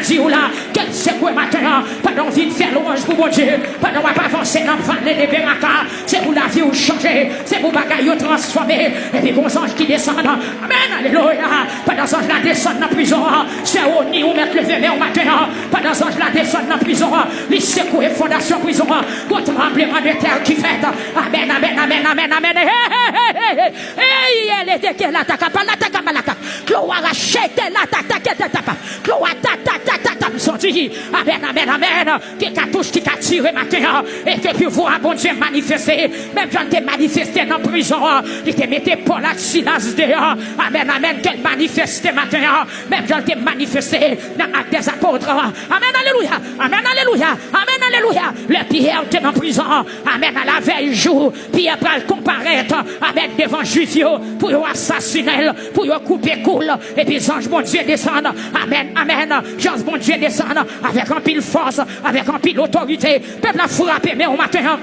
dit ou là, quel c'est quoi matin, pendant envie de faire louange pour mon Dieu, pendant on va avancer dans le vallée des Bérakas, c'est pour la vie ou changer, c'est pour bagaille ou transformer, et puis vos anges qui descendent, amen, alléluia, pendant que ange la descend dans la prison, c'est au nid ou mettre le verre au matin, pendant que ange la descend dans la prison, les secours et fondation prison, votre tremblement de terre qui fait, amen, amen, amen, amen, amen, elle était que l'attaque, pas l'attaque, pas l'attaque, gloire à chèque, l'attaque, gloire à sorti, amen, amen, amen, qui cartouche qui a tiré matin, et que puis voir bon Dieu manifester, même quand t'es manifesté dans la prison, il te mettait pour la silence dehors, amen, amen, qu'elle manifestait matin, même quand t'es manifesté dans l'acte des apôtres, amen, alléluia, amen, alléluia, amen, alléluia, le Pierre était en prison, amen, à la veille jour, Pierre va comparaître, amen, devant Juifs, pour y assassiner, pour y couper cool, et puis les anges, mon Dieu, descendent, amen, amen, Jean, mon Dieu, descendent, avec un pile force, avec un pile autorité, peuple a frappé, mais au matin,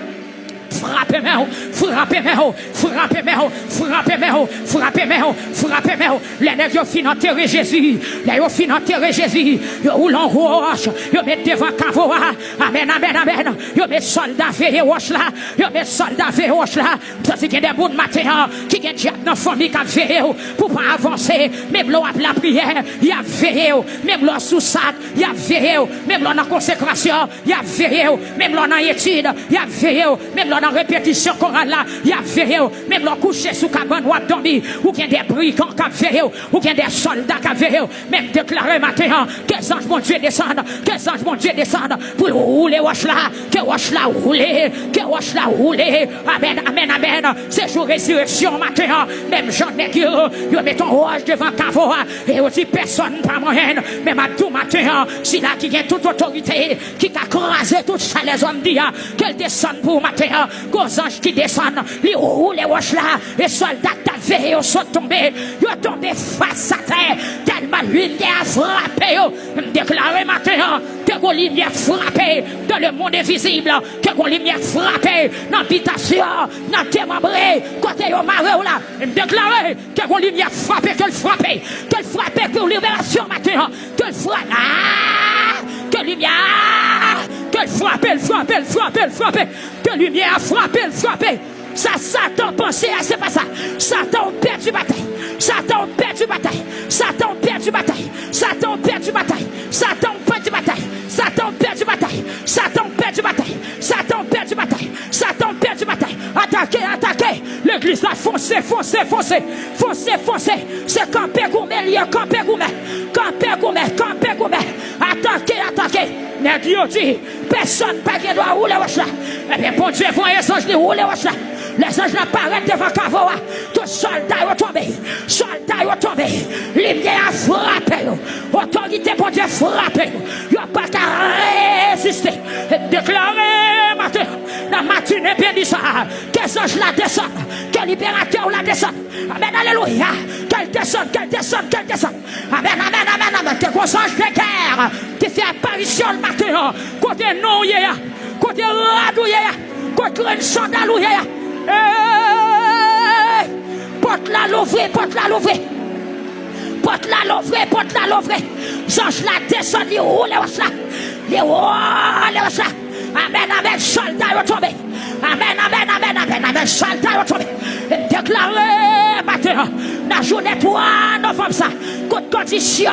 frappez-moi, frappez-moi, frappez-moi, frappez-moi, frappez-moi, frappez-moi. Les nègres ont fini enterrer Jésus. Les ont fini enterrer Jésus. Ils roulent en roche. Ils mettent devant Cavoa. Amen, amen, amen. Ils mettent soldats veillés roche là. Ils mettent soldats veillés roche là. Parce qu'il y a des bouts de matin qui ont diable dans la famille qui a veillé pour pas avancer. Même l'on a la prière, il y a veillé. Même l'on sous sac, il y a veillé. Même l'on a consécration, il y a veillé. Même l'on a étude, il y a veillé. Même l'on en répétition chorale là, il y a veillé, même l'on couché sous cabane ou abdomen, ou qu'il y a des brigands qui ont veillé, ou qu'il y a des soldats qui ont veillé, même déclaré matin, que les anges mon Dieu descendent, que les anges mon Dieu descendent, pour rouler roche là, que roche là rouler, que roche là rouler, amen, amen, amen, c'est jour résurrection matin, même Jean Nègre, ils mettent un roche devant Cavoa, et aussi personne pas moyen, même à tout matin, si là qui a toute autorité, qui a crasé tout ça les hommes disent, qu'elle descende pour matin, gros anges qui descendent, les roulent les roches là, les soldats t'avaient, ils sont tombés, ils sont tombés face à terre, tellement lumière a frappé, déclaré matin, que la lumière frappée dans le monde invisible, que la lumière frappée dans l'habitation, dans le démembré, côté au marais là, déclaré que la lumière frappée, qu'elle frappée, pour libération matin, qu'elle frappe, que lumière, qu'elle frappe, elle frappe, elle frappe, elle frappe, que lumière a frappé, elle frappe. Ça, Satan pensait, c'est pas ça. Satan perd du bataille. Satan perd du bataille. Satan perd du bataille. Satan perd du bataille. Satan perd du bataille. Satan perd du bataille. Satan perd du bataille. Satan perd du bataille. Satan perd du bataille. Attaquez, attaquez. L'église là, foncez, foncez, foncez. Foncez, foncez. C'est campé gourmet, campé gourmet. Campé gourmet, campé gourmet. Attaquez, attaquez. N'est-ce dit, personne pas qui doit rouler au chat. Eh bien, bon Dieu, voyez les anges rouler au chat. Les anges apparaissent devant Cavoa. Tous soldats ont tombé. Soldats ont tombé. Lumière a frappé. Autorité pour Dieu frappé. Ils n'ont pas qu'à résister. Déclaré matin. La matinée bien dit ça. Que les anges la descendent. Que le libérateur la descende. Amen, alléluia. Qu'elle descende, qu'elle descende, qu'elle descende. Amen, amen, amen, amen. Que les anges de guerre qui fait apparition le matin. Côté non, côté radouillé. Côté une sandalouille. Porte la l'ouvrir, porte la l'ouvrir. Porte la l'ouvrir, porte la l'ouvrir. J'ange la descend, les roule les roches là. Les roule les roches là. Amen, amen, soldats ont tombé. Amen, amen, amen, amen, amen, soldats ont tombé. Déclaré matin, la journée 3 novembre ça. Toute condition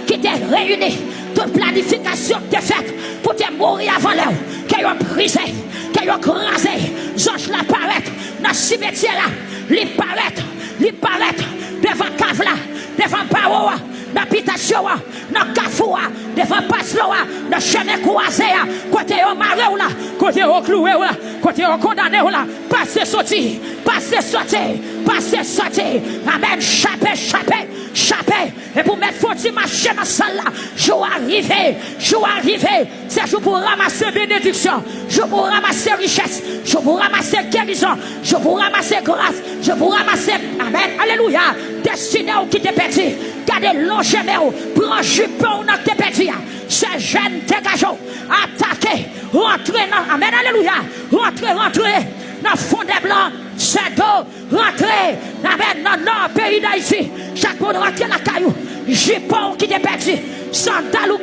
qui était réunie, toute planification qui était faite pour te mourir avant l'heure. Qu'ils ont brisé, qu'ils ont crasé. J'ange la paraître dans le cimetière là. Les paraître devant cave là, devant Paroa, dans l'habitation, dans Carrefour, devant Pasloa, dans le chemin croisé, côté au marais là, côté au cloué là, côté au condamné là, passez sorti, passez sorti, passez sorti. Amen, chapé, chapé, chapé. Et pour mettre fauti marcher dans la salle là, jour arrivé, c'est jour pour ramasser bénédiction, jour pour ramasser richesse, jour pour ramasser guérison, jour pour ramasser grâce, jour pour ramasser, amen, alléluia, destiné au qui t'est perdu, gardez long chemin, prends jupon dans tes perdu, ces jeunes dégageons, attaquez, rentrez dans, amen, alléluia, rentrez, dans le fond des blancs, c'est d'eau, rentrez, amen, dans le pays d'Haïti, chaque monde rentre la caillou, jupon qui t'est perdu, sandal ou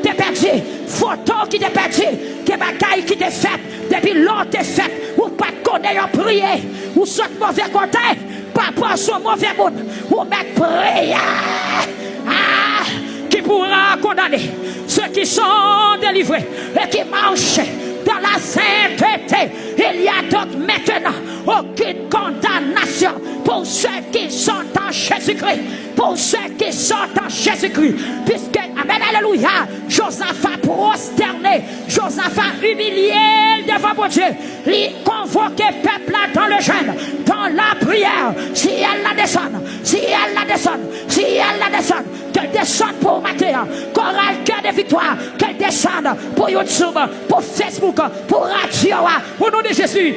bon qui t'est perdu, que bagaille qui t'est faite, depuis l'autre t'est faite, ou pas connaître en prier, ou soit mauvais côté, pas pour son mauvais monde, ou mettre prière. Ah, qui pourra condamner ceux qui sont délivrés et qui marchent dans la sainteté. Il y a donc maintenant aucune condamnation pour ceux qui sont en Jésus-Christ. Pour ceux qui sont en Jésus-Christ. Puisque, amen, alléluia, Josaphat prosterné, Josaphat humilié devant mon Dieu, il convoquait le peuple là dans le jeûne, dans la prière. Si elle la descend, si elle la descend, si elle la descend, qu'elle descende pour Matthieu, chorale cœur de victoire, qu'elle descende pour YouTube, pour Facebook, pour radio, au nom de Jésus.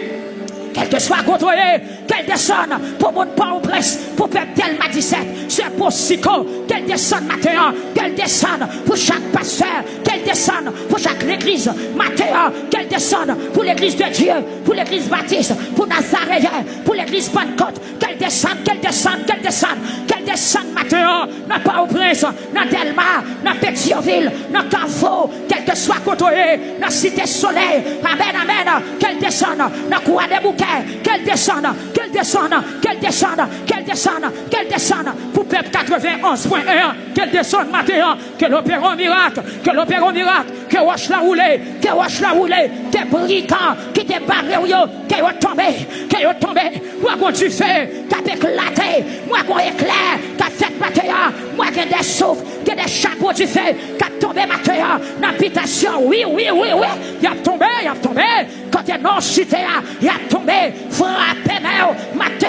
Qu'elle te soit contrôlée, qu'elle descende pour mon Port-au-Prince, pour peuple Delma 17, c'est pour Sico, qu'elle descende maintenant, qu'elle descende pour chaque pasteur, qu'elle descende pour chaque église, Matthieu, qu'elle descende pour l'église de Dieu, pour l'église baptiste, pour Nazaréen, pour l'église Pentecôte, qu'elle descende, qu'elle descende, qu'elle descende, qu'elle descende Matthieu, dans Port-au-Prince, dans Delma, dans Pétionville, dans Carrefour, qu'elle te soit contrôlée, dans Cité Soleil, amen, amen, qu'elle descende, dans Croix des Bouquets, qu'elle descende, qu'elle descende, qu'elle descende, qu'elle descende, qu'elle descende, pour peuple 91.1, qu'elle descende maintenant, qu'elle opère un miracle, qu'elle opère un miracle, que roche la roulée, que roche la roulée, que brigands, qui te barré, qu'elle est tombée, qu'elle est tombée, moi qu'on du feu, qu'elle éclaté, moi qu'on éclair, qu'elle fait maintenant, moi qui des souffles, qui des chapeaux du feu, qu'elle tombé maintenant, dans l'habitation, oui, oui, oui, oui, il a tombé, quand il est non cité, il a tombé, frappé, Matthieu,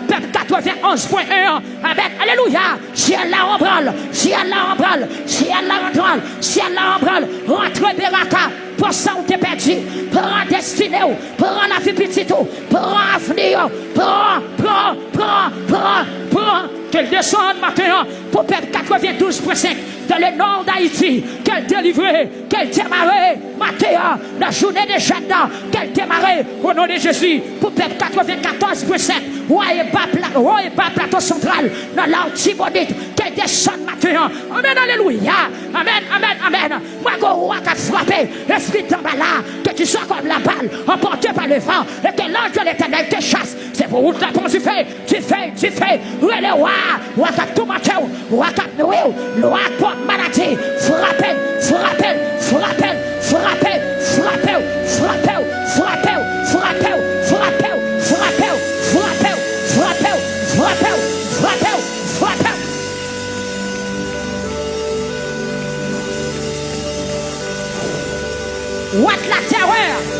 peuple 91.1, amen, alléluia, si elle la embranle, si elle la embranle, si elle la embranle, si elle la embranle, rentre Beraka, pour ça où t'es perdu, prends destiné, prends la vie petite, prends avenir, prends, qu'elle descende maintenant, pour peuple 92.5, dans le nord d'Haïti, qu'elle délivre, qu'elle démarre, Matthieu, la journée de jeûne, qu'elle démarre, au nom de Jésus, pour peuple 94.7, ouais, pas plateau central, dans l'Artibonite, qu'elle descende Matthieu, amen, alléluia, amen, amen, amen, moi, go, roi, qui a frappé, l'esprit d'en bas là, que tu sois comme la balle, emporté par le vent, et que l'ange de l'éternel te chasse, c'est pour où tu fais, le roi, qui a tout maté, roi, qui a noué, le roi, maladie, frappez, what la terreur,